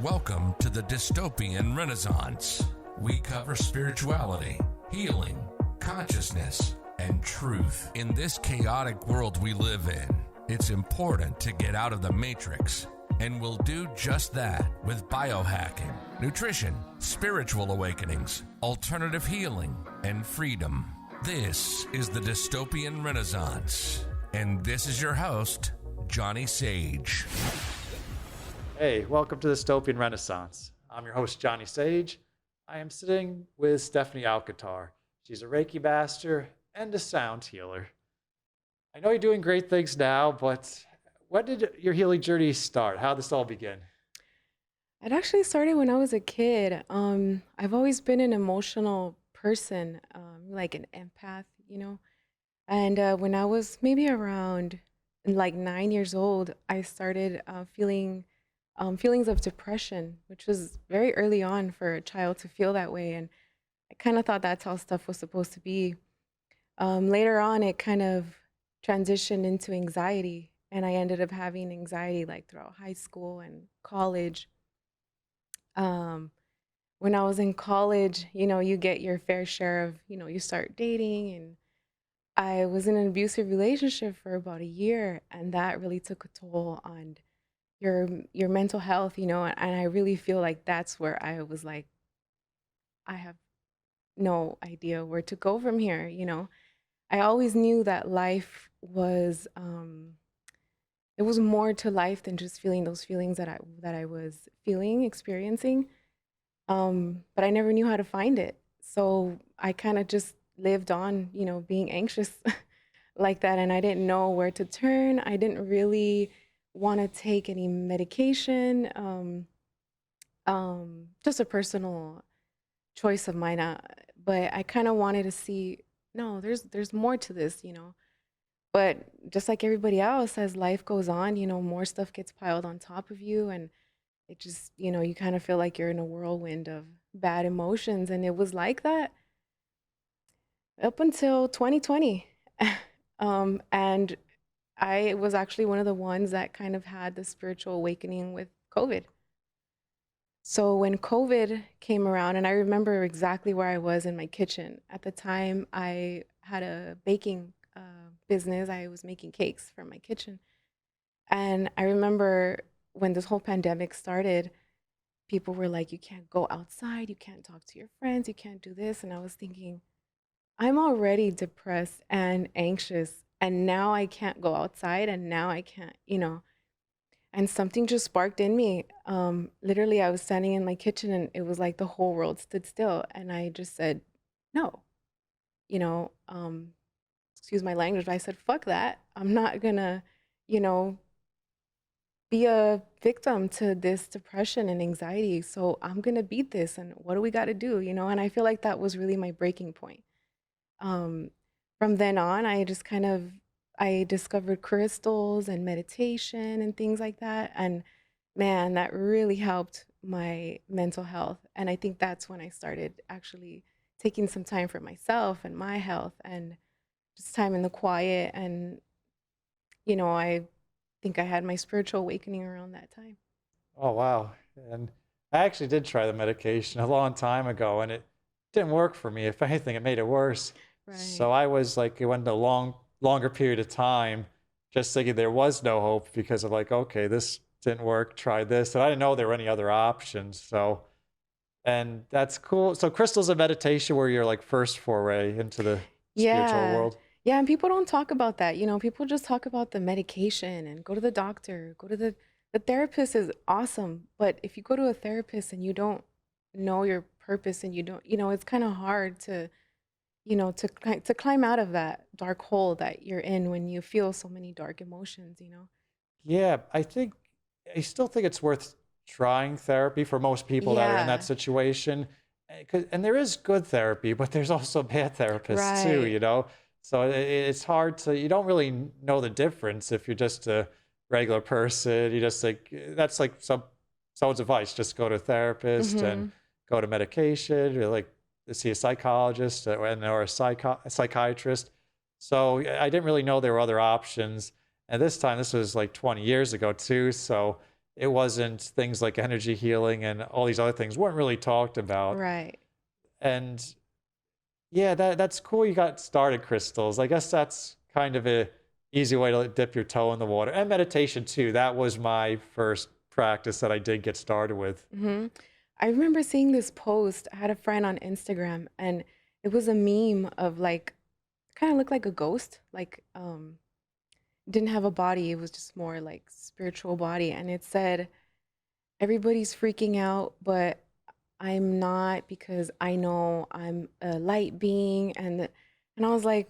Welcome to the Dystopian Renaissance. We cover spirituality, healing, consciousness, and truth. In this chaotic world we live in, it's important to get out of the matrix, and we'll do just that with biohacking, nutrition, spiritual awakenings, alternative healing, and freedom. This is the Dystopian Renaissance, and this is your host, Johnny Sage. Hey, welcome to the Dystopian Renaissance. I'm your host, Johnny Sage. I am sitting with Stephanie Alcantar. She's a Reiki Master and a sound healer. I know you're doing great things now, but when did your healing journey start? How did this all begin? It actually started when I was a kid. I've always been an emotional person, like an empath, And when I was maybe around like 9 years old, I started feeling feelings of depression, which was very early on for a child to feel that way. And I kind of thought that's how stuff was supposed to be. Later on, it kind of transitioned into anxiety. And I ended up having anxiety like throughout high school and college. When I was in college, you get your fair share of, you start dating. And I was in an abusive relationship for about a year. And that really took a toll on your mental health, and I really feel like that's where I was like, I have no idea where to go from here. I always knew that life was it was more to life than just feeling those feelings that I was experiencing, but I never knew how to find it. So I kind of just lived on, being anxious like that, and I didn't know where to turn. I didn't really want to take any medication, just a personal choice of mine. But I kind of wanted to see, no, there's more to this, But just like everybody else, as life goes on, more stuff gets piled on top of you, and it just, you kind of feel like you're in a whirlwind of bad emotions, and it was like that up until 2020, and I was actually one of the ones that kind of had the spiritual awakening with COVID. So when COVID came around, and I remember exactly where I was in my kitchen. At the time, I had a baking business. I was making cakes from my kitchen. And I remember when this whole pandemic started, people were like, you can't go outside, you can't talk to your friends, you can't do this. And I was thinking, I'm already depressed and anxious, and now I can't go outside, and now I can't, and something just sparked in me. Literally, I was standing in my kitchen, and it was like the whole world stood still. And I just said, no, excuse my language, but I said, fuck that. I'm not gonna, be a victim to this depression and anxiety. So I'm gonna beat this. And what do we got to do, And I feel like that was really my breaking point. From then on, I discovered crystals and meditation and things like that. And man, that really helped my mental health. And I think that's when I started actually taking some time for myself and my health, and just time in the quiet. And, I think I had my spiritual awakening around that time. Oh, wow. And I actually did try the medication a long time ago, and it didn't work for me. If anything, it made it worse. Right. So I was like, it went a longer period of time just thinking there was no hope, because of like, okay, this didn't work, try this. And I didn't know there were any other options. So, and that's cool. So crystals and meditation were your like first foray into the spiritual world. Yeah, and people don't talk about that. People just talk about the medication and go to the doctor, go to the therapist is awesome. But if you go to a therapist and you don't know your purpose, and you don't, it's kind of hard to to climb out of that dark hole that you're in when you feel so many dark emotions. Yeah, I still think it's worth trying therapy for most people that are in that Yeah. situation. And there is good therapy, but there's also bad therapists too, Right. So it's hard to, you don't really know the difference if you're just a regular person. You just like, that's like someone's advice, just go to a therapist and Mm-hmm. go to medication, or like see a psychologist or a psychiatrist. So I didn't really know there were other options. And this was like 20 years ago too. So it wasn't things like energy healing and all these other things weren't really talked about. Right. And yeah, that's cool. You got started crystals. I guess that's kind of a easy way to dip your toe in the water. And meditation too. That was my first practice that I did get started with. hmm I remember seeing this post. I had a friend on Instagram, and it was a meme of like, kind of looked like a ghost, like didn't have a body. It was just more like spiritual body, and it said, "Everybody's freaking out, but I'm not because I know I'm a light being." And I was like,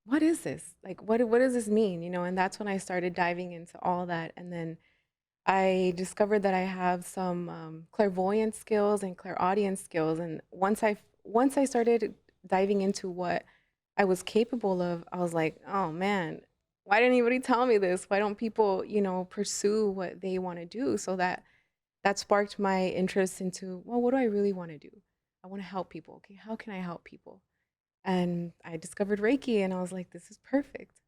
"What is this? Like, what does this mean?" And that's when I started diving into all that, and then I discovered that I have some clairvoyant skills and clairaudience skills. And once I started diving into what I was capable of, I was like, oh man, why didn't anybody tell me this? Why don't people, pursue what they want to do? So that sparked my interest into, well, what do I really want to do? I want to help people. Okay, how can I help people? And I discovered Reiki, and I was like, this is perfect.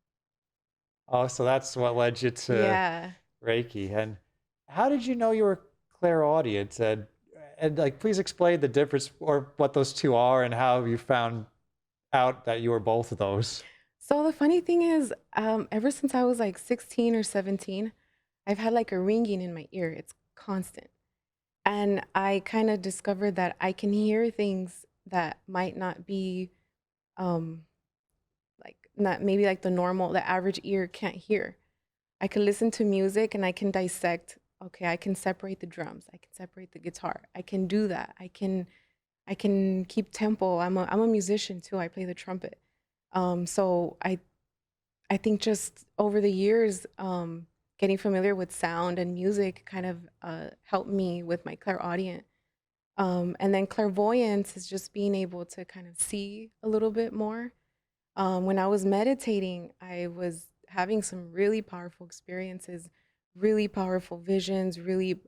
Oh, so that's what led you to Yeah. Reiki. And how did you know you were clairaudient? And like, please explain the difference or what those two are and how you found out that you were both of those. So the funny thing is, ever since I was like 16 or 17, I've had like a ringing in my ear. It's constant. And I kind of discovered that I can hear things that might not be um like not maybe like the average ear can't hear. I can listen to music and I can dissect, okay, I can separate the drums, I can separate the guitar. I can do that. I can keep tempo. I'm a musician too. I play the trumpet. So I think just over the years, getting familiar with sound and music kind of helped me with my clairaudient. And then clairvoyance is just being able to kind of see a little bit more. When I was meditating, I was having some really powerful experiences, really powerful visions, really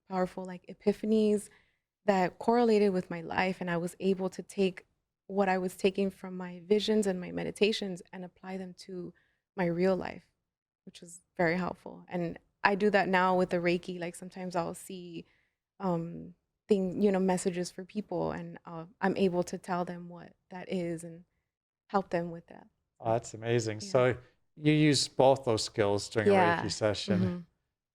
powerful like epiphanies that correlated with my life. And I was able to take what I was taking from my visions and my meditations and apply them to my real life, which was very helpful. And I do that now with the Reiki. Like sometimes I'll see um, messages for people, and I'm able to tell them what that is and help them with that. Oh, that's amazing. Yeah. So you use both those skills during a Yeah. Reiki session. hmm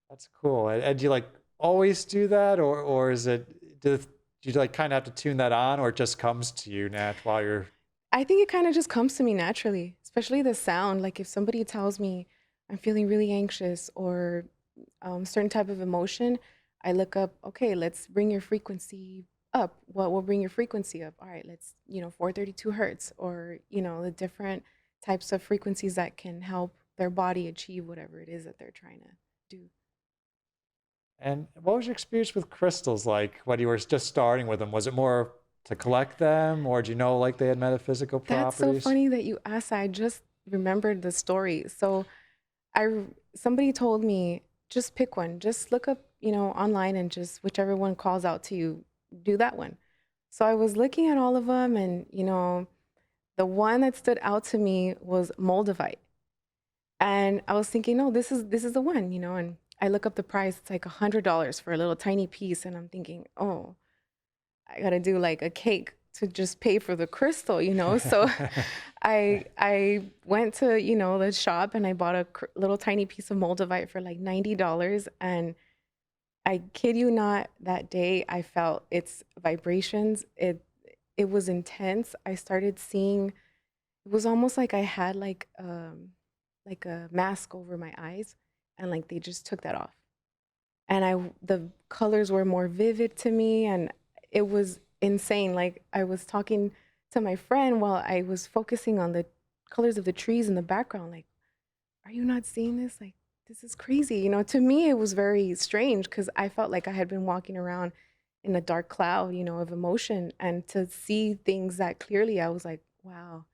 That's cool. And do you like always do that, or is it do you like kind of have to tune that on, or it just comes to you nat while you're? I think it kind of just comes to me naturally, especially the sound. Like if somebody tells me I'm feeling really anxious or certain type of emotion, I look up, okay, let's bring your frequency up. What will bring your frequency up? All right, let's, 432 hertz, or, the different types of frequencies that can help their body achieve whatever it is that they're trying to do. And what was your experience with crystals like when you were just starting with them? Was it more to collect them, or do you know like they had metaphysical That's so properties? funny that you asked that. I just remembered the story. So somebody told me just pick one. Just look up, online, and just whichever one calls out to you, do that one. So I was looking at all of them, and the one that stood out to me was Moldavite. And I was thinking, no, this is the one, and I look up the price. It's like $100 for a little tiny piece, and I'm thinking, oh, I gotta do like a cake to just pay for the crystal. So I went to the shop, and I bought a little tiny piece of Moldavite for like $90, and I kid you not, that day I felt its vibrations. It was intense. I started seeing. It was almost like I had like a mask over my eyes, and like they just took that off, and the colors were more vivid to me, and it was insane. Like I was talking to my friend while I was focusing on the colors of the trees in the background, like, are you not seeing this? Like, this is crazy. To me it was very strange because I felt like I had been walking around in a dark cloud, of emotion, and to see things that clearly, I was like, wow.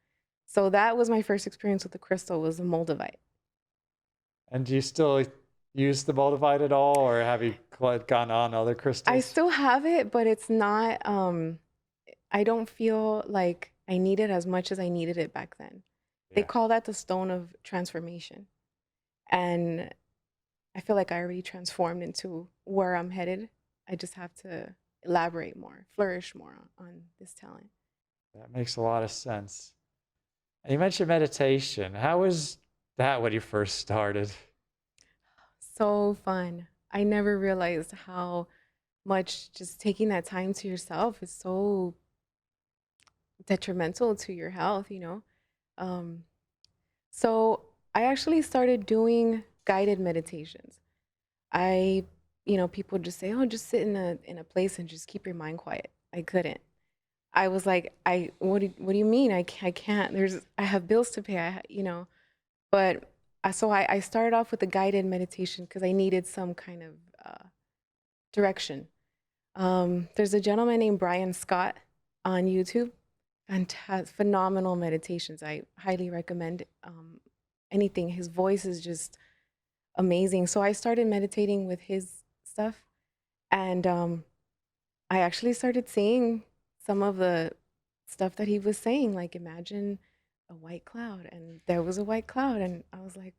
So that was my first experience with the crystal, was the Moldavite. And do you still use the Moldavite at all, or have you gone on other I crystals? still have it, but it's not I don't feel like I need it as much as I needed it back then. They Yeah. call that the stone of transformation. And I feel like I already transformed into where I'm headed. I just have to elaborate more, flourish more on this talent. That makes a lot of sense. And you mentioned meditation. How was that when you first started? So fun. I never realized how much just taking that time to yourself is so detrimental to your health, you know? Um, so I actually started doing guided meditations. I, people just say, "Oh, just sit in a place and just keep your mind quiet." I couldn't. I was like, what do you mean? I can't. I have bills to pay. But I started off with a guided meditation because I needed some kind of direction. There's a gentleman named Brian Scott on YouTube, and has phenomenal meditations. I highly recommend anything. His voice is just amazing. So I started meditating with his stuff, and I actually started seeing some of the stuff that he was saying. Like, imagine a white cloud, and there was a white cloud, and I was like,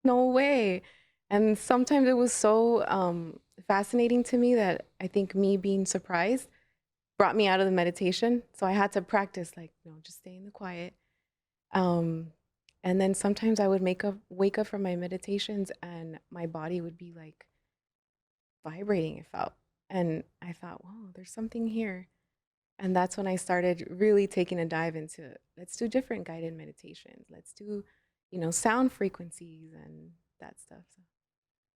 no way. And sometimes it was so fascinating to me that I think me being surprised brought me out of the meditation. So I had to practice, like, no, just stay in the quiet. Um, and then sometimes I would wake up from my meditations, and my body would be like vibrating, it felt. And I thought, whoa, there's something here. And that's when I started really taking a dive into, let's do different guided meditations. Let's do, sound frequencies and that stuff. So.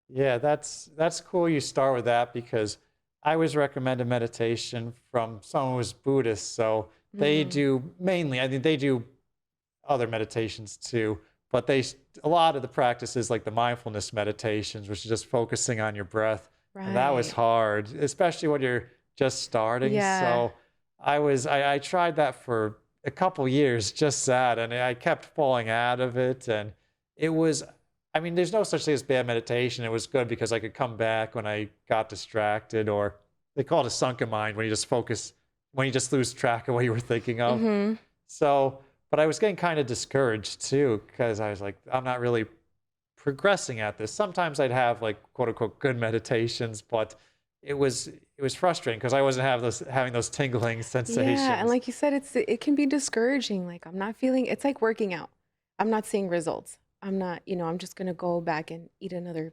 Yeah, that's cool you start with that because I was recommended meditation from someone who's Buddhist. So they Mm, do mainly, I think they do other meditations too, but a lot of the practices like the mindfulness meditations, which is just focusing on your breath. And that was right. hard, especially when you're just starting. Yeah. So I tried that for a couple years, just that, and I kept falling out of it. And it was, I mean, there's no such thing as bad meditation. It was good because I could come back when I got distracted, or they call it a sunken mind when you just focus, when you just lose track of what you were thinking of. Mm-hmm. So, but I was getting kind of discouraged too, because I was like, I'm not really progressing at this. Sometimes I'd have like quote unquote good meditations, but it was frustrating because I wasn't having those tingling Yeah. And sensations. like you said, it can be discouraging. Like, I'm not feeling, it's like working out. I'm not seeing results. I'm not, I'm just gonna go back and eat another,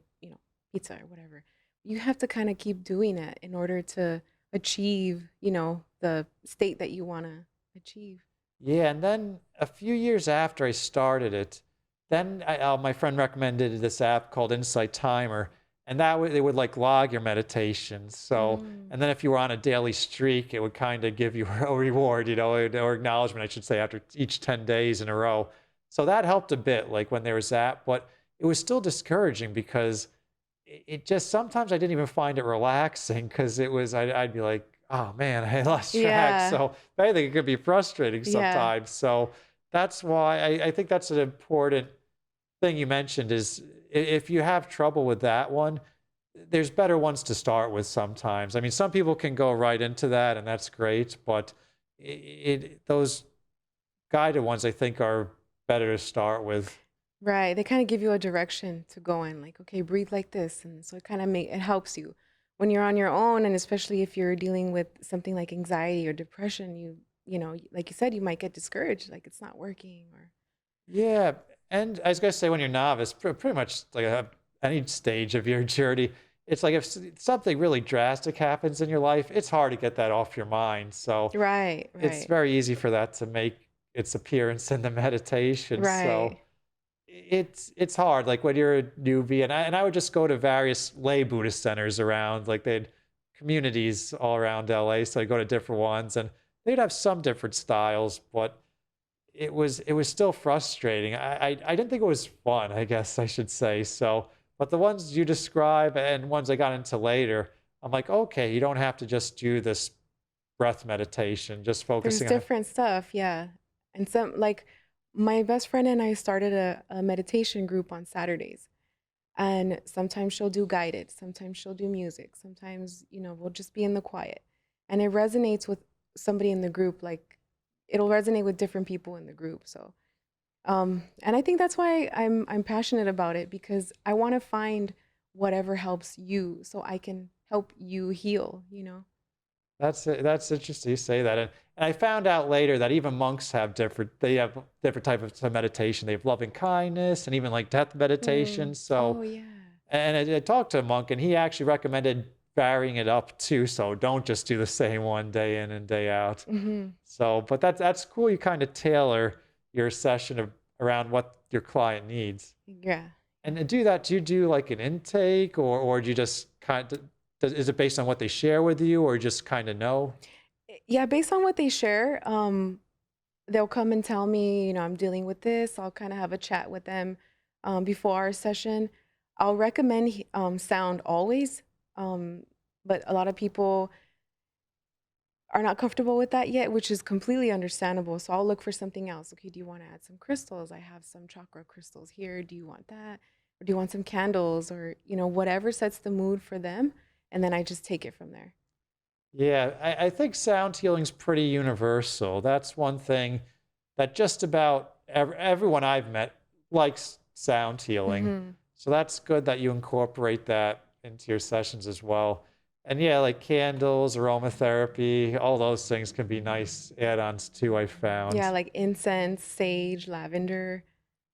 pizza or whatever. You have to kind of keep doing it in order to achieve, the state that you want to achieve. Yeah, and then a few years after I started it, then my friend recommended this app called Insight Timer, and it would like log your meditations. So, Mm. and then if you were on a daily streak, it would kind of give you a reward, or acknowledgement, I should say, after each 10 days in a row. So that helped a bit, like when there was that, but it was still discouraging because it just sometimes I didn't even find it relaxing because I'd be like, oh man, I lost track. Yeah. So I think it could be frustrating Yeah. sometimes. So that's why I think that's an important thing you mentioned is if you have trouble with that one, there's better ones to start with sometimes. I mean, some people can go right into that and that's great, but those guided ones I think are better to start with. Right. They kind of give you a direction to go in, like, okay, breathe like this. And so it helps you when you're on your own. And especially if you're dealing with something like anxiety or depression, like you said, you might get discouraged, like it's not working or. Yeah, and I was gonna say when you're novice, pretty much like any stage of your journey, it's like if something really drastic happens in your life, it's hard to get that off your mind. So Right. it's Right. very easy for that to make its appearance in the meditation. So Right. it's hard. Like when you're a newbie, and I would just go to various lay Buddhist centers around, like they had communities all around LA, so I go to different ones, and they'd have some different styles, but it was still frustrating. I didn't think it was fun, I guess I should say. So, but the ones you describe and ones I got into later, I'm like, okay, you don't have to just do this breath meditation, just There's focusing on. different stuff. Yeah. And like my best friend and I started a meditation group on Saturdays. And sometimes she'll do guided, sometimes she'll do music, sometimes, we'll just be in the quiet. And it resonates with somebody in the group, like it'll resonate with different people in the group. So, and I think that's why I'm passionate about it because I want to find whatever helps you so I can help you heal, you know? That's interesting you say that. And I found out later that even monks have different type of meditation. They have loving kindness and even like death meditation. So, Oh, yeah. and I talked to a monk and he actually recommended varying it up too. So don't just do the same one day in and day out. Hmm. So, but that's cool. You kind of tailor your session around what your client needs. Yeah. And to do that, do you do like an intake or do you just kind of, is it based on what they share with you or just kind of know? Yeah, based on what they share, they'll come and tell me, you know, I'm dealing with this. I'll kind of have a chat with them before our session. I'll recommend sound always, but a lot of people are not comfortable with that yet, which is completely understandable. So I'll look for something else. Okay, do you want to add some crystals? I have some chakra crystals here. Do you want that? Or do you want some candles or, you know, whatever sets the mood for them? And then I just take it from there. Yeah, I think sound healing's pretty universal. That's one thing that just about everyone I've met likes sound healing. Hmm. So that's good that you incorporate that into your sessions as well. And yeah, like candles, aromatherapy, all those things can be nice add-ons too, I Yeah, found. like incense, sage, lavender,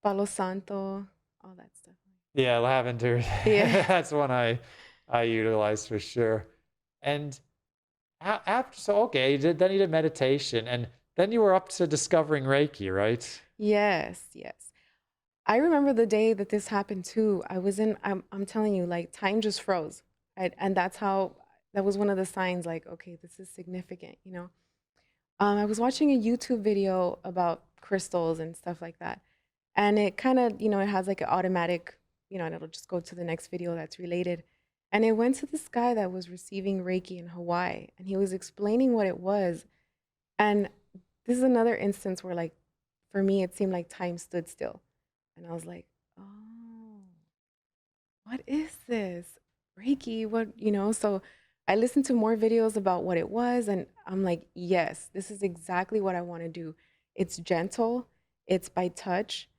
palo santo, all that stuff. Yeah, lavender. Yeah. That's one I utilize for sure. And after, so okay, then you did meditation, and then you were up to discovering Reiki, right? Yes, yes. I remember the day that this happened too. I'm telling you, like time just froze. And that was one of the signs like, okay, this is significant, you know? I was watching a YouTube video about crystals and stuff like that. And it kind of, you know, it has like an automatic, you know, and it'll just go to the next video that's related. And it went to this guy that was receiving Reiki in Hawaii, and he was explaining what it was. And this is another instance where, like, for me, it seemed like time stood still. And I was like, oh, what is this? Reiki, what, you know? So I listened to more videos about what it was, and I'm like, yes, this is exactly what I want to do. It's gentle, it's by touch,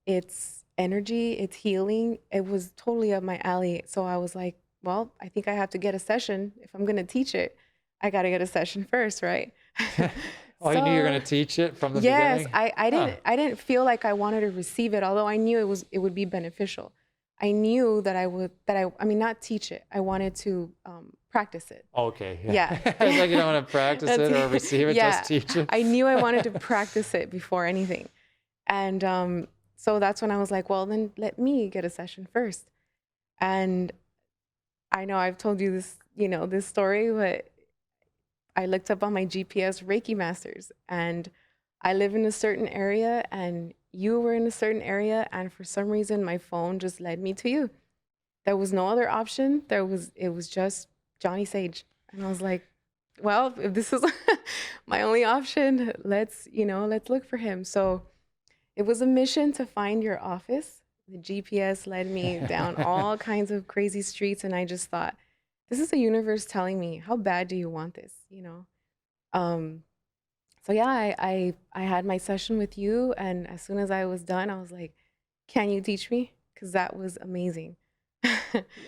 it's energy, it's healing. It was totally up my alley. So I was like, well, I think I have to get a session. If I'm going to teach it, I got to get a session first, right? Oh, you knew you were going So to teach it from the yes, beginning? I Huh. didn't feel like I wanted to receive it, although I knew it would be beneficial. I knew that I mean, not teach it. I wanted to practice it. Okay, Yeah. yeah. It's like you don't want to practice That's it or receive it, just yeah. teach it. I knew I wanted to practice it before anything. And so that's when I was like, well, then let me get a session first. And I know I've told you this, you know, this story, but I looked up on my GPS Reiki Masters, and I live in a certain area and you were in a certain area, and for some reason my phone just led me to you. There was no other option. It was just Johnny Sage. And I was like, well, if this is my only option, let's look for him. So it was a mission to find your office. The GPS led me down all kinds of crazy streets, and I just thought, this is the universe telling me, how bad do you want this, you know? Um, so yeah, I had my session with you, and as soon as I was done, I was like, can you teach me? Because that was amazing.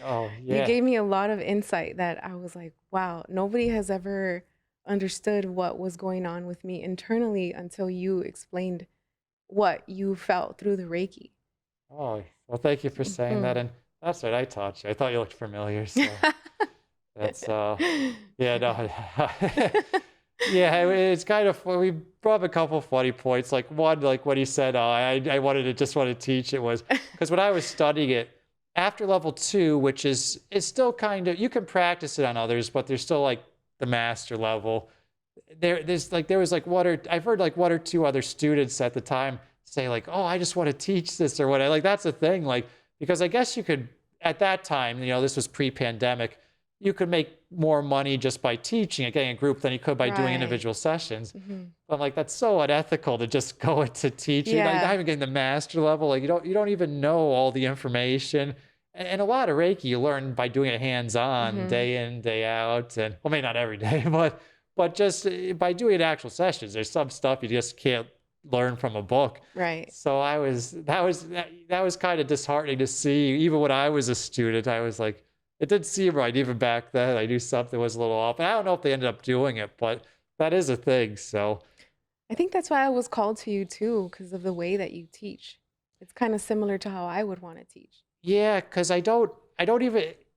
Oh, You yeah. gave me a lot of insight that I was like, wow, nobody has ever understood what was going on with me internally until you explained what you felt through the Reiki. Oh, well, thank you for saying that. Mhm. And that's what I taught you. I thought you looked familiar, so that's yeah, no. Yeah, it's kind of we brought up a couple funny points. Like one, like when he said, I wanted to just want to teach it was because when I was studying it after level 2, which is it's still kind of you can practice it on others, but there's still like the master level. There was like I've heard like one or two other students at the time say like, oh, I just want to teach this or what. Like that's a thing. Like because I guess you could at that time, you know, this was pre-pandemic you could make more money just by teaching it, getting a group than you could by doing Right. individual sessions. Hmm. But I'm like, that's so unethical to just go into teaching. Like not Yeah. even getting the master level. Like you don't even know all the information. And a lot of Reiki you learn by doing it hands-on, Hmm. day in, day out. And well, maybe not every day, but just by doing actual sessions. There's some stuff you just can't learn from a book. Right. So that was kind of disheartening to see. Even when I was a student, I was like, it didn't seem right. Even back then, I knew something was a little off. And I don't know if they ended up doing it, but that is a thing. So I think that's why I was called to you too, because of the way that you teach. It's kind of similar to how I would want to teach. yeah, because I don't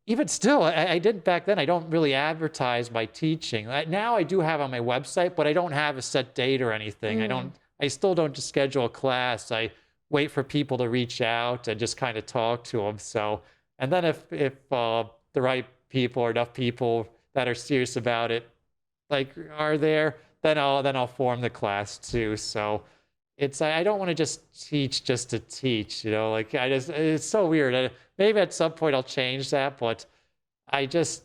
even still, I didn't back then. I don't really advertise my teaching. Now I do have on my website, but I don't have a set date or anything. I still don't just schedule a class. I wait for people to reach out and just kind of talk to them. So, and then if the right people or enough people that are serious about it, like are there, then I'll form the class too. So I don't want to just to teach, like it's so weird. Maybe at some point I'll change that, but because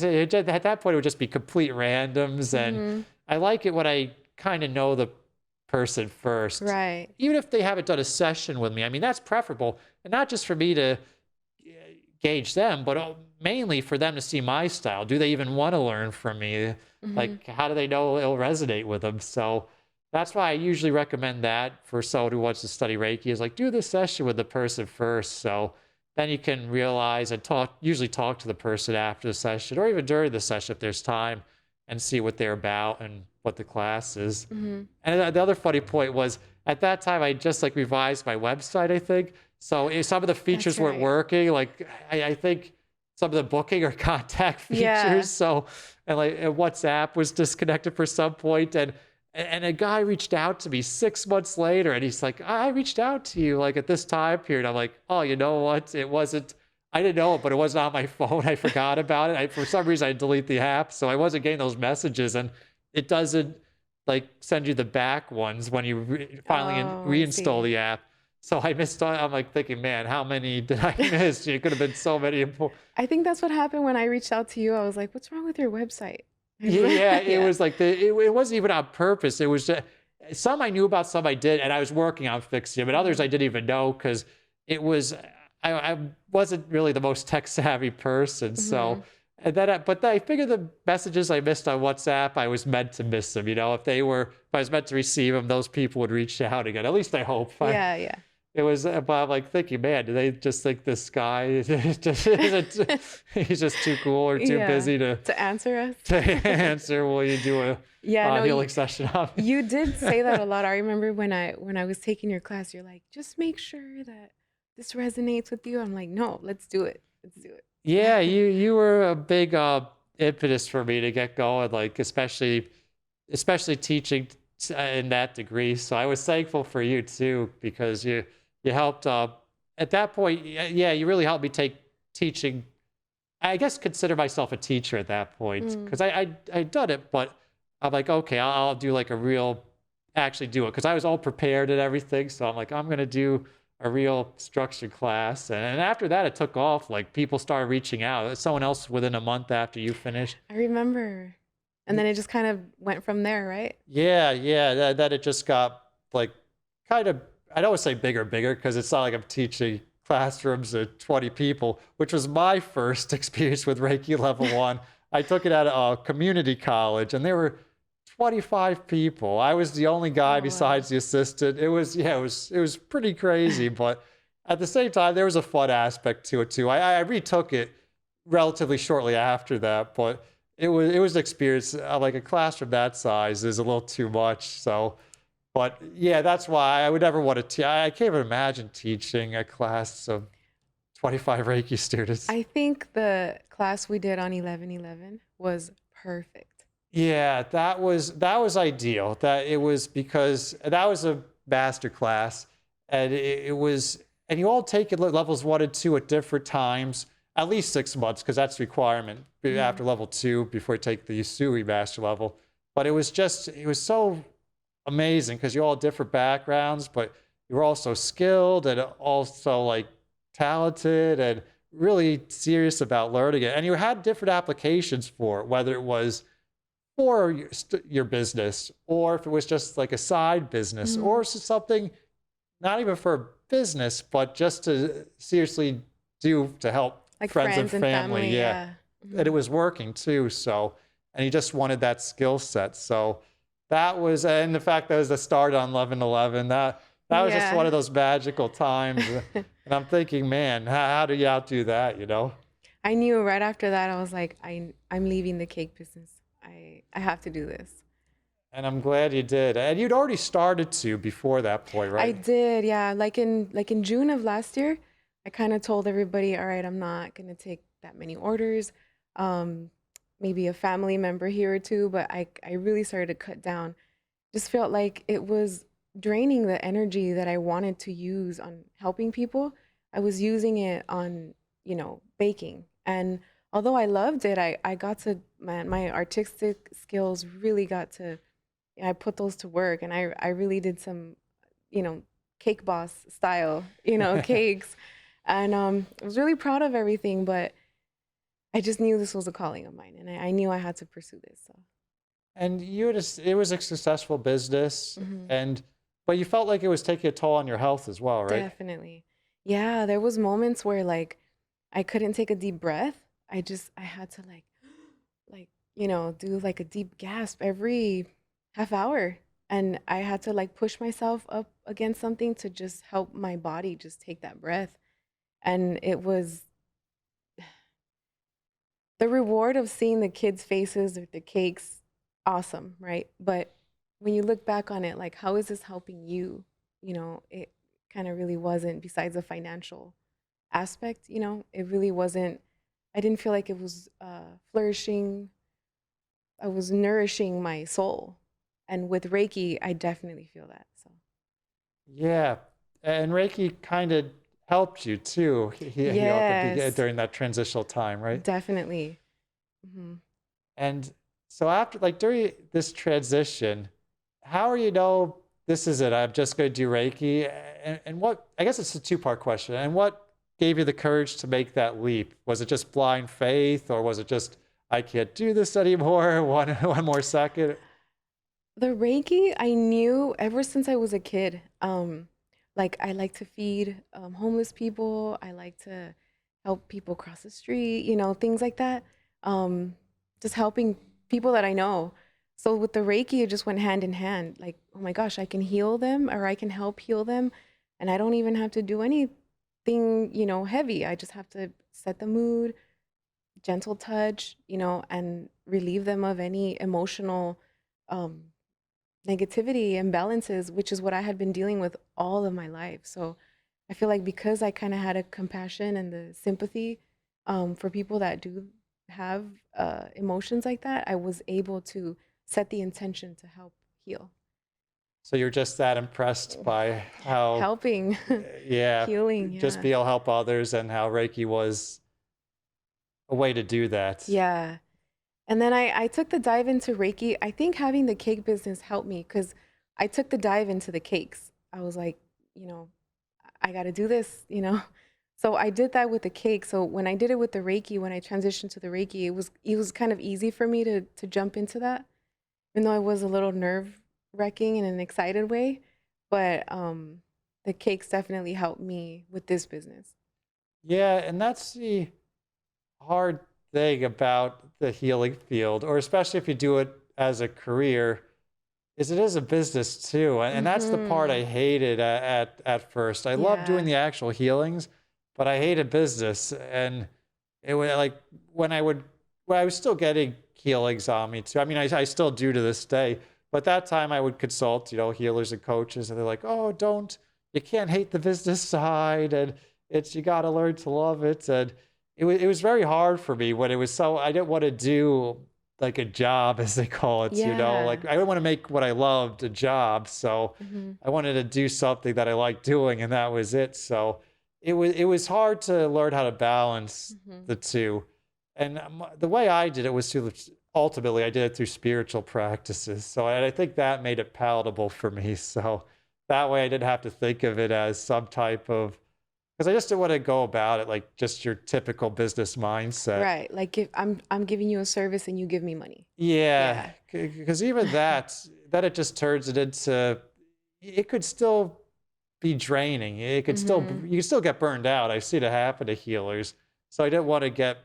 at that point it would just be complete randoms. And I like it when I kind of know the person first. Right. Even if they haven't done a session with me. I mean, that's preferable. And not just for me to gauge them, but mainly for them to see my style. Do they even want to learn from me? Like, how do they know it'll resonate with them? So that's why I usually recommend that for someone who wants to study Reiki, is like, do the session with the person first. So then you can realize and usually talk to the person after the session or even during the session if there's time, and see what they're about and what the class is. And the other funny point was, at that time, I just like revised my website, I think. So some of the features weren't working. Like I think some of the booking or contact features. Yeah. So, and WhatsApp was disconnected for some point. And a guy reached out to me 6 months later, and he's like, I reached out to you like at this time period. I'm like, oh, you know what? I didn't know it, but it wasn't on my phone. I forgot about it. For some reason, I delete the app. So I wasn't getting those messages, and it doesn't like send you the back ones when you finally reinstall the app. So I missed. I'm like thinking, man, how many did I miss? It could have been so many. I think that's what happened when I reached out to you. I was like, what's wrong with your website? Yeah, it was like it wasn't even on purpose. It was just, some I knew about, some I did, and I was working on fixing them, but others I didn't even know because it was I wasn't really the most tech savvy person. So, and then but I figured the messages I missed on WhatsApp, I was meant to miss them. If I was meant to receive them, those people would reach out again. At least I hope. Yeah. It was, but I'm like thinking, man, do they just think this guy he's just too cool or too busy to answer us? To answer, will you do a healing session on me? You did say that a lot. I remember when I was taking your class, you're like, just make sure that this resonates with you. I'm like, no, let's do it. Let's do it. Yeah, you were a big impetus for me to get going, like especially teaching in that degree. So I was thankful for you too, because you helped at that point. Yeah, you really helped me take teaching. I guess consider myself a teacher at that point, because I'd done it, but I'm like, okay, I'll do like actually do it, because I was all prepared and everything. So I'm like, I'm gonna do a real structured class. And after that, it took off. Like people started reaching out. Someone else within a month after you finished. I remember. And then it just kind of went from there, right? Yeah. That it just got like kind of, I don't want to say bigger, because it's not like I'm teaching classrooms of 20 people, which was my first experience with Reiki Level 1. I took it at a community college, and there were 25 people. I was the only guy besides the assistant. It was pretty crazy, but at the same time, there was a fun aspect to it too. I retook it relatively shortly after that, but it was an experience. Like a classroom that size is a little too much. So, but yeah, that's why I would never want to. I can't even imagine teaching a class of 25 Reiki students. I think the class we did on 11/11 was perfect. Yeah, that was ideal. That it was, because that was a master class, and it was, and you all take it levels 1 and 2 at different times, at least 6 months, because that's the requirement after level 2 before you take the Usui master level. But it was so amazing, because you all had different backgrounds, but you were all so skilled and also like talented and really serious about learning it. And you had different applications for it, whether it was for your business, or if it was just like a side business, or something not even for a business, but just to seriously do to help like friends and family. Yeah. And it was working too. So, and you just wanted that skill set. So that was, and the fact that it was the start on 11/11, that was just one Yeah. of those magical times. And I'm thinking, man, how do you outdo that, you know? I knew right after that, I was like, I'm leaving the cake business. I have to do this. And I'm glad you did. And you'd already started to before that point, I right? did, yeah. Like in June of last year, I kind of told everybody, all right, I'm not gonna take that many orders. Um, Maybe a family member here or two, but I really started to cut down. Just felt like it was draining the energy that I wanted to use on helping people. I was using it on, baking. And although I loved it, I got to my artistic skills really got to I put those to work, and I really did some, you know, cake boss style, cakes. And I was really proud of everything, but I just knew this was a calling of mine, and I knew I had to pursue this. So, And it was a successful business, hmm but you felt like it was taking a toll on your health as well, right? definitely, yeah, there was moments where like I couldn't take a deep breath. I had to like do like a deep gasp every half hour, and I had to like push myself up against something to just help my body just take that breath. And it was the reward of seeing the kids' faces with the cakes, awesome, right? But when you look back on it, like, how is this helping you? It kind of really wasn't, besides the financial aspect, it really wasn't. I didn't feel like it was flourishing. I was nourishing my soul. And with Reiki, I definitely feel that. So, Yeah. And Reiki kind of helped you too, at the beginning yes, during that transitional time, right? definitely. hmm And so after, like during this transition, how are this is it? I'm just going to do Reiki. And what, I guess it's a two-part question. And what gave you the courage to make that leap? Was it just blind faith, or was it just, I can't do this anymore? One more second. The Reiki, I knew ever since I was a kid. Like I like to feed homeless people. I like to help people cross the street, things like that. Um, just helping people that I know. So with the Reiki, it just went hand in hand. Like, oh my gosh, I can heal them, or I can help heal them, and I don't even have to do anything, heavy. I just have to set the mood, gentle touch, and relieve them of any emotional um, negativity, imbalances, which is what I had been dealing with all of my life. So I feel like because I kind of had a compassion and the sympathy for people that do have emotions like that, I was able to set the intention to help heal. So you're just that impressed by how, Helping, yeah, healing, just yeah. be able to help others, and how Reiki was a way to do that. Yeah. And then I took the dive into Reiki. I think having the cake business helped me because I took the dive into the cakes. I was like, you know, I got to do this. So I did that with the cake. So when I did it with the Reiki, when I transitioned to the Reiki, it was kind of easy for me to jump into that, even though it was a little nerve wracking in an excited way. But the cakes definitely helped me with this business. Yeah, and that's the hard thing about the healing field, or especially if you do it as a career, is it is a business too. And that's the part Mm-hmm. I hated at first. I loved doing Yeah. the actual healings, but I hated business. And it was like when I was still getting healings on me too. I mean, I still do to this day, but that time I would consult, healers and coaches, and they're like, oh, you can't hate the business side, and you got to learn to love it. And it was very hard for me when it was so, I didn't want to do like a job, as they call it, Yeah. like I didn't want to make what I loved a job. So hmm I wanted to do something that I liked doing, and that was it. So it was hard to learn how to balance hmm the two. And the way I did it was ultimately I did it through spiritual practices. So I think that made it palatable for me. So that way I didn't have to think of it as some type of, because I just didn't want to go about it like just your typical business mindset. Right. Like if I'm giving you a service and you give me money. Yeah, Yeah. because even that it just turns it into, it could still be draining. It could still, hmm you could still get burned out. I see it happen to healers. So I didn't want to get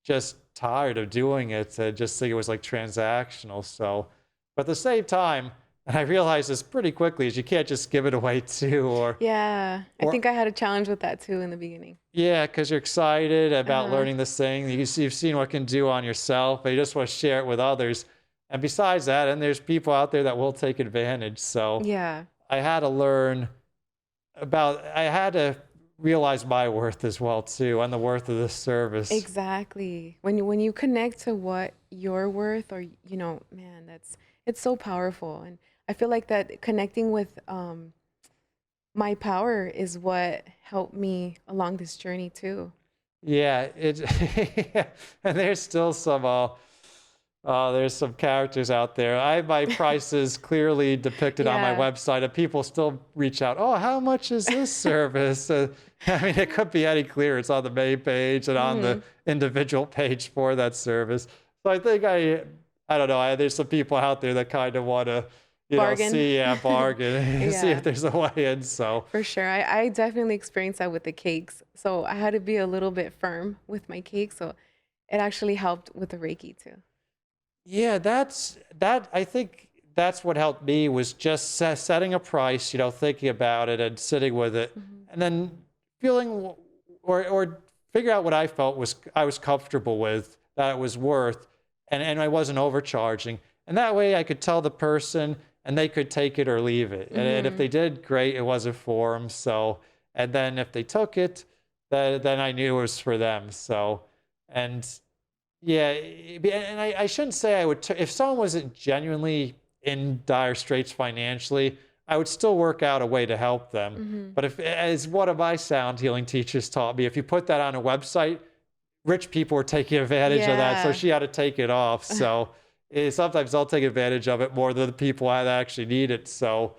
just tired of doing it, to just think it was like transactional. So But at the same time, and I realized this pretty quickly, is you can't just give it away too, Yeah. I or think I had a challenge with that too in the beginning. yeah, because you're excited about Uh-huh. learning this thing. You've seen what it can do on yourself, but you just want to share it with others. And besides that, and there's people out there that will take advantage. So Yeah. I had to learn I had to realize my worth as well too, and the worth of this service. Exactly. When you connect to what you're worth, or man, it's so powerful. And I feel like that connecting with my power is what helped me along this journey too. Yeah, and there's some characters out there. I have my prices clearly depicted on my Yeah. website, and people still reach out. Oh, how much is this service? I mean, it could be any clearer. It's on the main page and on the individual page for that service. So I think I don't know. There's some people out there that kind of want to, Bargain. see bargain and see Yeah. if there's a way in. So For sure. I definitely experienced that with the cakes. So I had to be a little bit firm with my cake. So it actually helped with the Reiki too. yeah, I think that's what helped me, was just setting a price, thinking about it and sitting with it, and then feeling or figure out what I felt I was comfortable with, that it was worth, and I wasn't overcharging. And that way I could tell the person and they could take it or leave it. And if they did, great, it wasn't for them. So, and then if they took it, then I knew it was for them. So, and yeah, and I shouldn't say I would, if someone wasn't genuinely in dire straits financially, I would still work out a way to help them. But as one of my sound healing teachers taught me, if you put that on a website, rich people were taking advantage of that. So Yeah. she had to take it off. So sometimes I'll take advantage of it more than the people that actually need it. So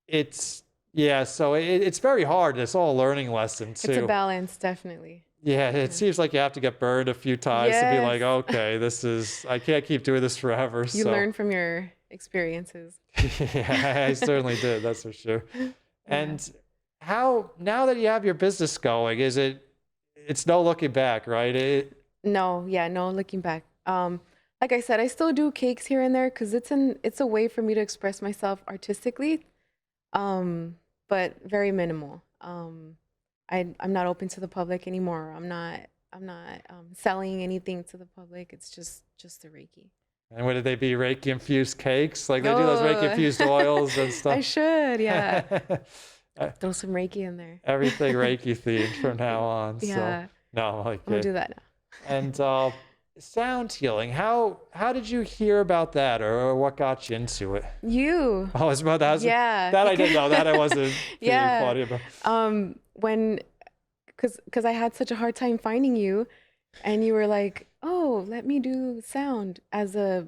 it's very hard. It's all a learning lesson too. It's a balance, definitely. Yeah, it seems like you have to get burned a few times to be like, Yes. okay, I can't keep doing this forever. You learn from your experiences. Yeah, I certainly did. That's for sure. Yeah. And now that you have your business going, it's no looking back, right? No looking back. Like I said, I still do cakes here and there because it's a way for me to express myself artistically, but very minimal. I'm not open to the public anymore. I'm not selling anything to the public. It's just the Reiki. And what did they be? Reiki infused cakes? Like they do those Reiki Oh. infused oils and stuff? I should, yeah. Throw some Reiki in there. Everything Reiki themed from now on. Yeah. So, no, like I'm gonna do that now. And sound healing. How did you hear about that, or what got you into it? You. Oh, it's about that. Yeah. That I didn't know. That I wasn't being Yeah. funny about. Because I had such a hard time finding you, and you were like, oh, let me do sound as a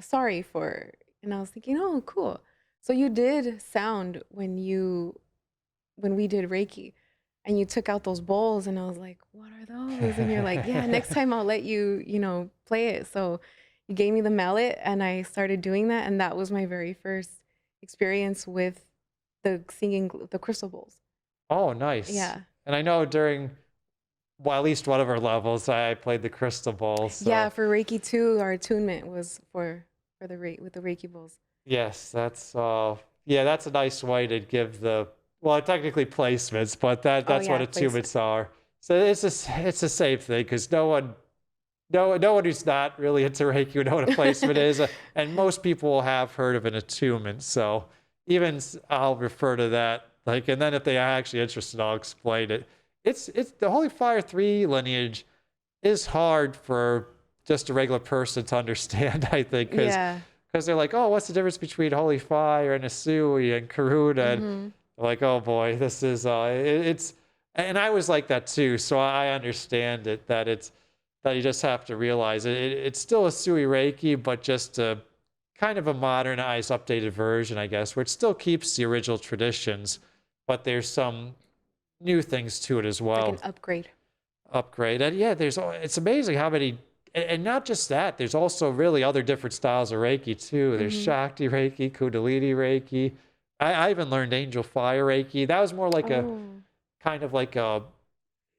sorry for, and I was thinking, oh, cool. So you did sound when we did Reiki, and you took out those bowls, and I was like, what are those? And you're like, yeah, next time I'll let you play it. So you gave me the mallet, and I started doing that, and that was my very first experience with the singing the crystal bowls. Oh, nice. Yeah. And I know at least one of our levels, I played the crystal ball. So. Yeah, for Reiki 2, our attunement was with the Reiki bowls. Yes, that's a nice way to give technically placements, but that's what attunements are. So it's the same thing, because no one who's not really into Reiki would know what a placement is, and most people will have heard of an attunement. So even I'll refer to that, and then if they are actually interested, I'll explain it. It's the Holy Fire 3 lineage is hard for just a regular person to understand, I think, because they're like, oh, what's the difference between Holy Fire and Asui and Karuna? And they're like, oh boy, this is it's, and I was like that too, so I understand it, that you just have to realize it's still Asui Reiki, but just kind of a modernized, updated version, I guess, where it still keeps the original traditions, but there's some new things to it as well. Like an upgrade. And yeah, it's amazing how many, and not just that, there's also really other different styles of Reiki too. There's Shakti Reiki, Kundalini Reiki. I even learned Angel Fire Reiki. That was more like a kind of like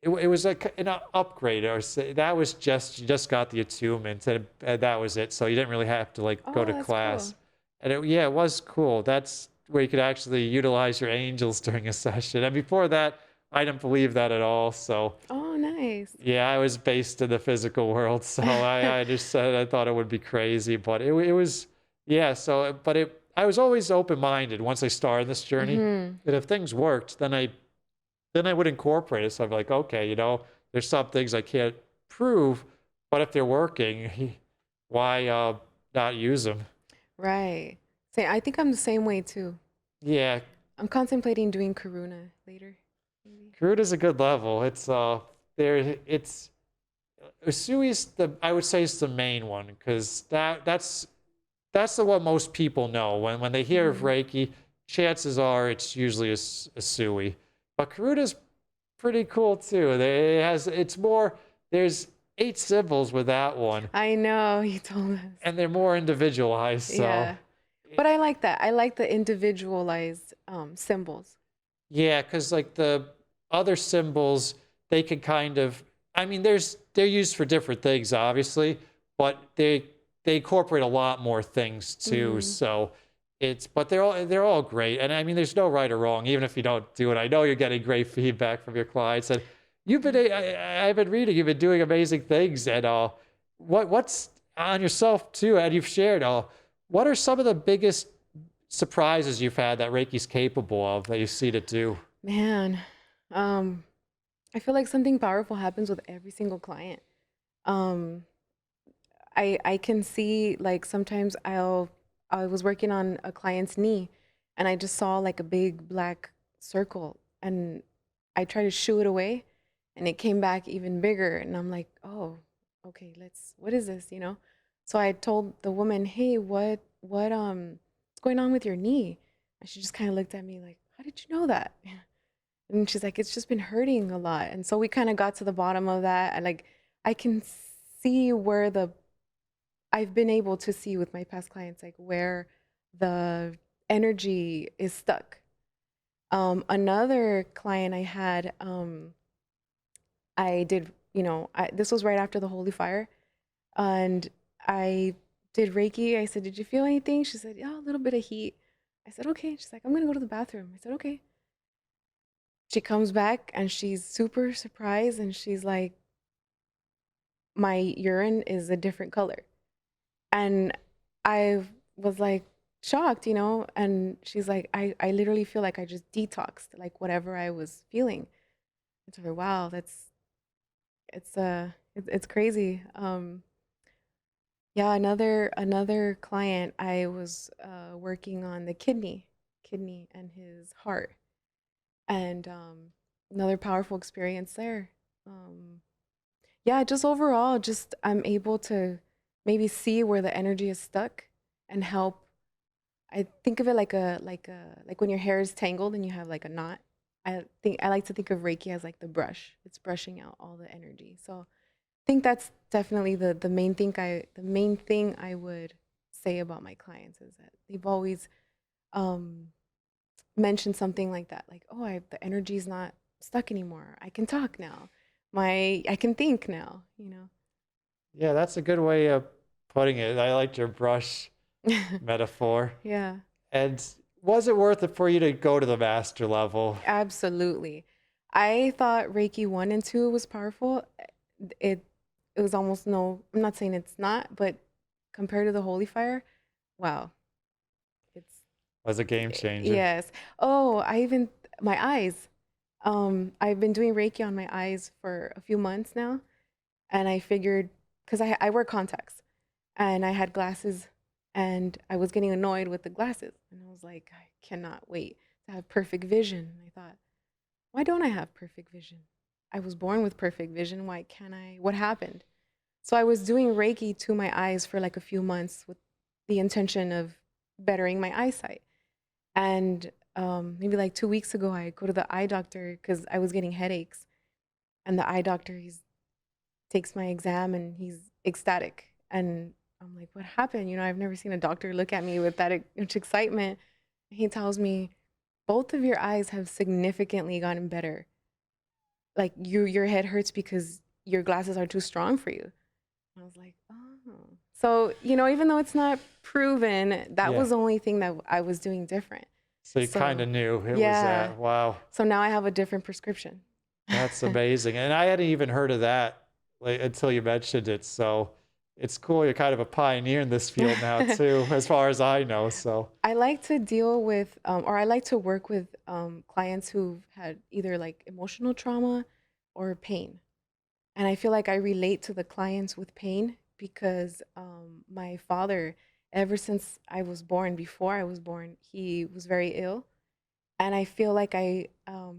it was like an upgrade, or that was just, you just got the attunement, and that was it. So you didn't really have to like go Oh, to that's class. cool. And yeah, it was cool. That's where you could actually utilize your angels during a session. And before that, I didn't believe that at all. So Oh, nice. yeah, I was based in the physical world. So I just said I thought it would be crazy, but it was, yeah. So, but I was always open-minded once I started this journey. Hmm. That if things worked, then I would incorporate it. So I'm like, okay, there's some things I can't prove, but if they're working, why not use them? Right. Say, I think I'm the same way too. Yeah, I'm contemplating doing Karuna later, maybe. crude is a good level. It's Usui's I would say is the main one, because that's the what most people know. When they hear of Hmm. Reiki, chances are it's usually a Sui. But Karuda's pretty cool too. It's more, there's 8 symbols with that one, I know, you told us. and they're more individualized. So Yeah. But I like that. I like the individualized symbols. yeah, because like the other symbols, they can kind of, I mean, they're used for different things, obviously, but they incorporate a lot more things too. Hmm. So but they're all great, and I mean, there's no right or wrong, even if you don't do it. I know you're getting great feedback from your clients, and I've been reading, you've been doing amazing things, and what's on yourself too, and you've shared what are some of the biggest surprises you've had that Reiki's capable of that you've seen it do? Man, um, I feel like something powerful happens with every single client. Um, I can see like sometimes I was working on a client's knee and I just saw like a big black circle and I tried to shoo it away and it came back even bigger and I'm like, "Oh, okay, what is this, you know?" So I told the woman, "Hey, what's going on with your knee?" And she just kind of looked at me like, "How did you know that?" And she's like, "It's just been hurting a lot." And so we kind of got to the bottom of that and like I can see where the I've been able to see with my past clients like where the energy is stuck. Another client I had, I did, this was right after the holy fire, and I did Reiki. I said, "Did you feel anything?" She said, "Yeah, a little bit of heat." I said, "Okay." She's like, "I'm gonna go to the bathroom." I said, "Okay." She comes back and she's super surprised and she's like, "My urine is a different color." And I was like shocked, and she's like, I literally feel like I just detoxed like whatever I was feeling. I told her, wow, it's crazy. Yeah, another client, I was working on the kidney and his heart, and another powerful experience there. Um, yeah, just overall, just I'm able to maybe see where the energy is stuck and help. I think of it like when your hair is tangled and you have like a knot. I like to think of Reiki as like the brush. It's brushing out all the energy. So I think that's definitely the main thing I would say about my clients is that they've always um mentioned something like that, like, oh, the energy's not stuck anymore. I can talk now. I can think now. Yeah, that's a good way of putting it. I liked your brush metaphor. Yeah. And was it worth it for you to go to the master level? Absolutely. I thought Reiki 1 and 2 was powerful. It it was almost no, I'm not saying it's not, but compared to the Holy Fire, wow. It's Was a game changer. yes. Oh, my eyes. I've been doing Reiki on my eyes for a few months now, and I figured because I wear contacts and I had glasses and I was getting annoyed with the glasses and I was like, I cannot wait to have perfect vision. And I thought, why don't I have perfect vision? I was born with perfect vision. Why can't I? What happened? So I was doing Reiki to my eyes for like a few months with the intention of bettering my eyesight. And maybe like 2 weeks ago, I go to the eye doctor because I was getting headaches. And the eye doctor, he takes my exam and he's ecstatic. And I'm like, what happened? I've never seen a doctor look at me with that much excitement. He tells me, both of your eyes have significantly gotten better. like your head hurts because your glasses are too strong for you. I was like, oh. So, even though it's not proven, that Yeah. was the only thing that I was doing different. So you kind So, of knew it was yeah. that. Wow. So now I have a different prescription. That's amazing. And I hadn't even heard of that until you mentioned it. So it's cool. You're kind of a pioneer in this field now, too, as far as I know. So, I like to deal with, or I like to work with clients who've had either like emotional trauma or pain. And I feel like I relate to the clients with pain because my father, ever since I was born, before I was born, he was very ill. And I feel like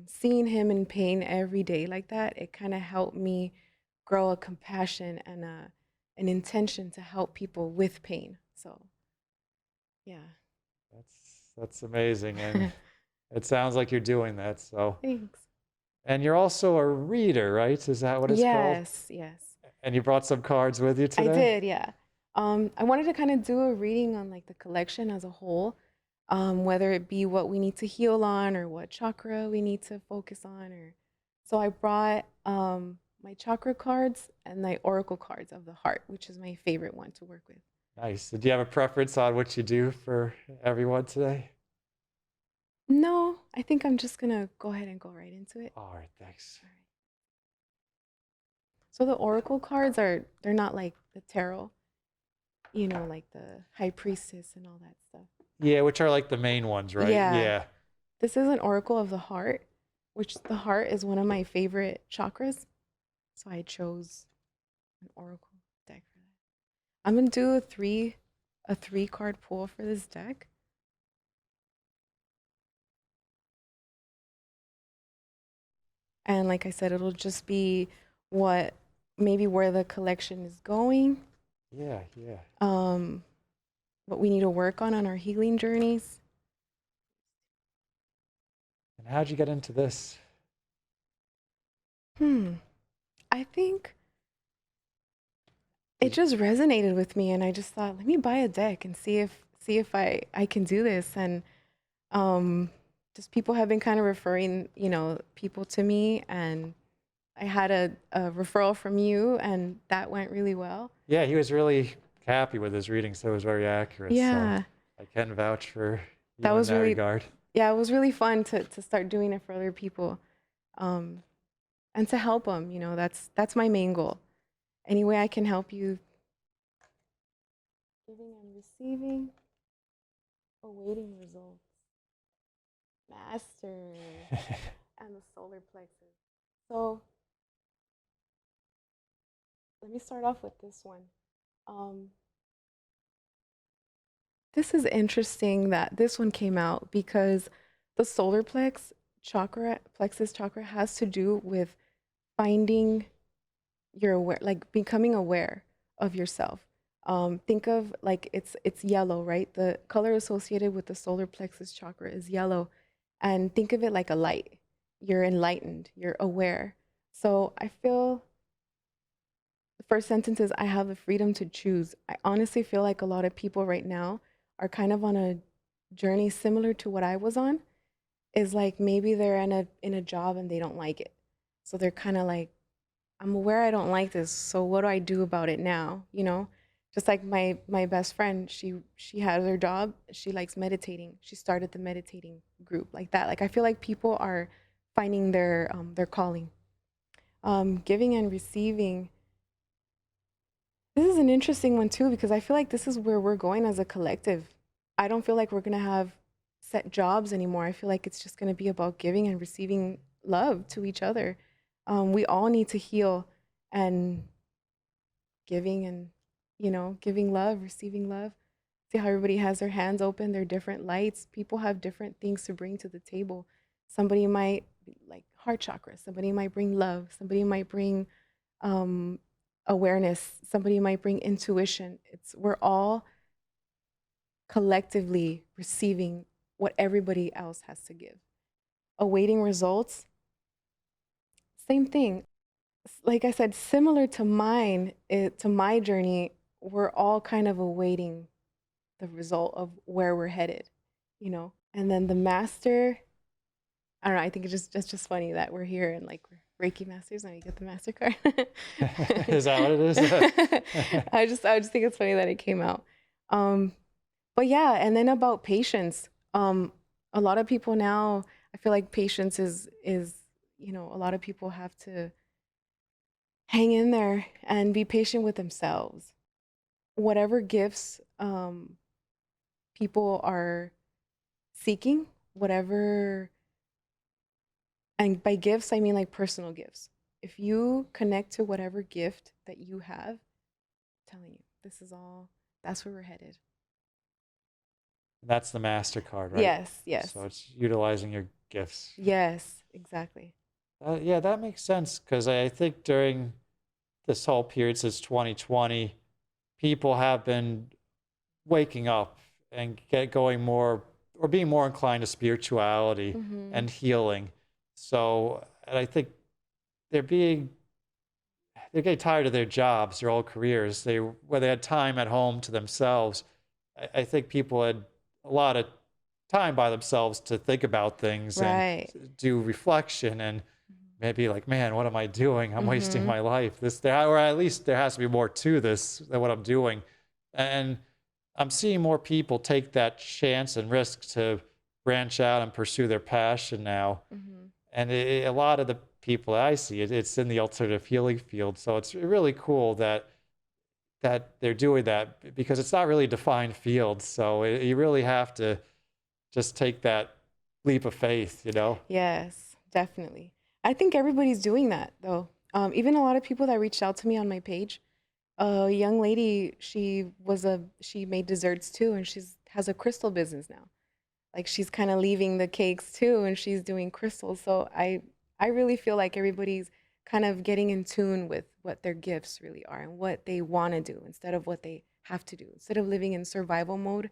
seeing him in pain every day like that, it kind of helped me grow a compassion and an intention to help people with pain. So, yeah. that's amazing. And it sounds like you're doing that. So, Thanks. and you're also a reader, right? Is that what it's called? Yes. And you brought some cards with you I today? did, yeah. I wanted to kind of do a reading on like the collection as a whole, whether it be what we need to heal on or what chakra we need to focus on. Or so I brought my chakra cards and my oracle cards of the heart, which is my favorite one to work with. Nice. Do you have a preference on what you do for everyone today? No, I think I'm just gonna go ahead and go right into it. All right, thanks. All right. So the oracle cards they're not like the tarot, like the high priestess and all that stuff. Yeah, which are like the main ones, right? Yeah. This is an oracle of the heart, which the heart is one of my favorite chakras. So I chose an oracle deck for that. I'm gonna do a three card pull for this deck. And like I said, it'll just be where the collection is going. Yeah. What we need to work on our healing journeys. And how'd you get into this? I think it just resonated with me, and I just thought, let me buy a deck and see if I can do this. And just people have been kind of referring, people to me, and I had a referral from you, and that went really well. Yeah, he was really happy with his reading, so it was very accurate. Yeah. So I can vouch for you That in was that really regard. Yeah, it was really fun to start doing it for other people, and to help them. That's my main goal. Any way I can help you, giving and receiving, awaiting results, master, and the solar plexus. So let me start off with this one. This is interesting that this one came out because the solar plexus chakra has to do with finding your aware, like becoming aware of yourself. Think of like it's yellow, right? The color associated with the solar plexus chakra is yellow, and think of it like a light. You're enlightened, you're aware. So I feel the first sentence is I have the freedom to choose. I honestly feel like a lot of people right now are kind of on a journey similar to what I was on. Is like maybe they're in a job and they don't like it. So they're kind of like, I'm aware I don't like this, so what do I do about it now? Just like my best friend, she has her job, she likes meditating. She started the meditating group like that. Like I feel like people are finding their calling. Giving and receiving. This is an interesting one too because I feel like this is where we're going as a collective. I don't feel like we're gonna have set jobs anymore. I feel like it's just gonna be about giving and receiving love to each other. We all need to heal, and giving and giving love, receiving love. See how everybody has their hands open, their different lights. People have different things to bring to the table. Somebody might like heart chakra, somebody might bring love, somebody might bring awareness, somebody might bring intuition. We're all collectively receiving what everybody else has to give. Awaiting results, same thing. Like I said, similar to to my journey, we're all kind of awaiting the result of where we're headed, And then the master, I don't know, I think it's just funny that we're here and like Reiki Masters, let me get the MasterCard. Is that what it is? I just think it's funny that it came out. But yeah, and then about patience. A lot of people now, I feel like patience is, a lot of people have to hang in there and be patient with themselves. Whatever gifts people are seeking, whatever, and by gifts, I mean like personal gifts. If you connect to whatever gift that you have, I'm telling you, that's where we're headed. That's the MasterCard, right? Yes. So it's utilizing your gifts. Yes, exactly. Yeah, that makes sense, because I think during this whole period since 2020, people have been waking up and going more, or being more inclined to spirituality and healing. So, and I think they're getting tired of their jobs, their old careers. Where they had time at home to themselves. I think people had a lot of time by themselves to think about things Right. and do reflection, and maybe like, man, what am I doing? I'm wasting my life. Or at least there has to be more to this than what I'm doing. And I'm seeing more people take that chance and risk to branch out and pursue their passion now. And a lot of the people I see, it's in the alternative healing field. So it's really cool that they're doing that, because it's not really a defined field. So you really have to just take that leap of faith, Yes, definitely. I think everybody's doing that though. Even a lot of people that reached out to me on my page. A young lady, she made desserts too, and has a crystal business now. Like she's kind of leaving the cakes too, and she's doing crystals. So I really feel like everybody's kind of getting in tune with what their gifts really are and what they want to do instead of what they have to do. Instead of living in survival mode,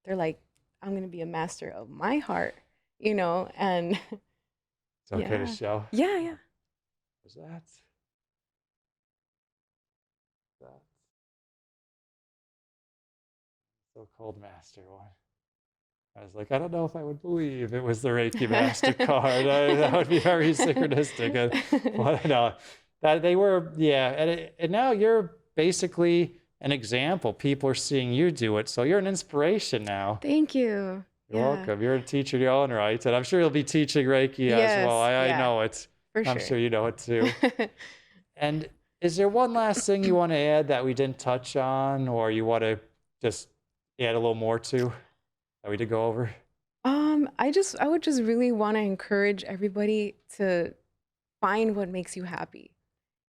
they're like, I'm going to be a master of my heart, and It's okay to show. Yeah. What's that? So-called master one. I was like, I don't know if I would believe it was the Reiki Master card. That would be very synchronistic. But no, that they were, yeah. And now you're basically an example. People are seeing you do it. So you're an inspiration now. Thank you. You're welcome. You're a teacher in your own right. And I'm sure you'll be teaching Reiki as well. I know it. I'm sure you know it too. And is there one last thing you want to add that we didn't touch on, or you want to just add a little more to that we did go over? I would just really want to encourage everybody to find what makes you happy,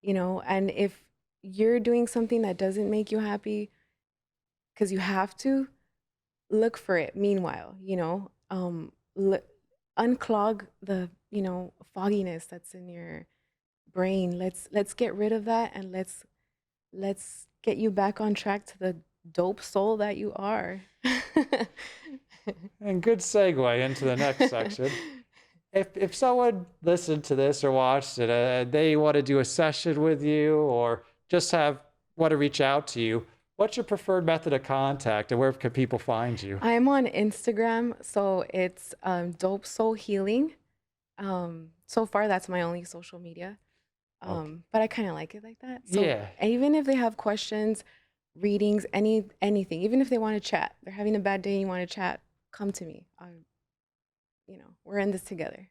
and if you're doing something that doesn't make you happy because you have to, look for it. Meanwhile, unclog the, fogginess that's in your brain. Let's get rid of that, and let's get you back on track to the dope soul that you are. And good segue into the next section. If someone listened to this or watched it, they want to do a session with you, or just want to reach out to you, what's your preferred method of contact, and where can people find you? I'm on Instagram, so it's Dope Soul Healing. So far, that's my only social media. But I kind of like it like that. So Yeah. Even if they have questions, readings, anything, even if they want to chat, they're having a bad day and you want to chat, come to me. We're in this together.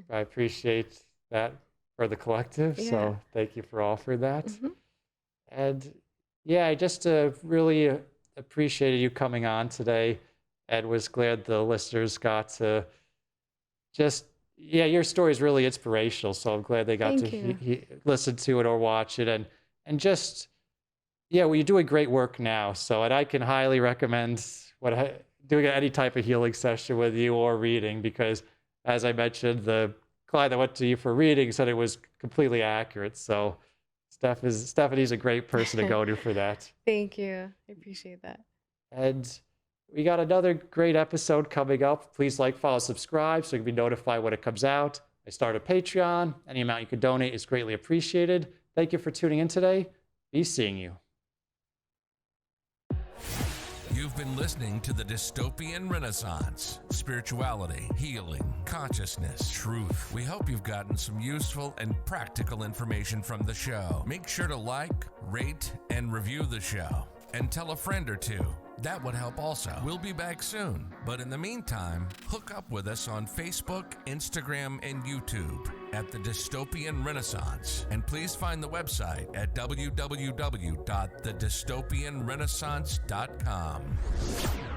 I appreciate that for the collective. Yeah. So thank you for offering that. And yeah, I just really appreciated you coming on today, and was glad the listeners got to your story is really inspirational. So I'm glad they got to listen to it or watch it, and just, well, you're doing great work now. So, and I can highly recommend doing any type of healing session with you or reading, because as I mentioned, the client that went to you for reading said it was completely accurate. So Stephanie's a great person to go to for that. Thank you. I appreciate that. And we got another great episode coming up. Please like, follow, subscribe so you can be notified when it comes out. I started a Patreon. Any amount you could donate is greatly appreciated. Thank you for tuning in today. Be seeing you. You've You've been listening to the Dystopian Renaissance. Spirituality, healing, consciousness, truth. We hope you've gotten some useful and practical information from the show. Make sure to like, rate, and review the show. And tell a friend or two. That would help also. We'll be back soon. But in the meantime, hook up with us on Facebook, Instagram, and YouTube at the Dystopian Renaissance. And please find the website at www.thedystopianrenaissance.com.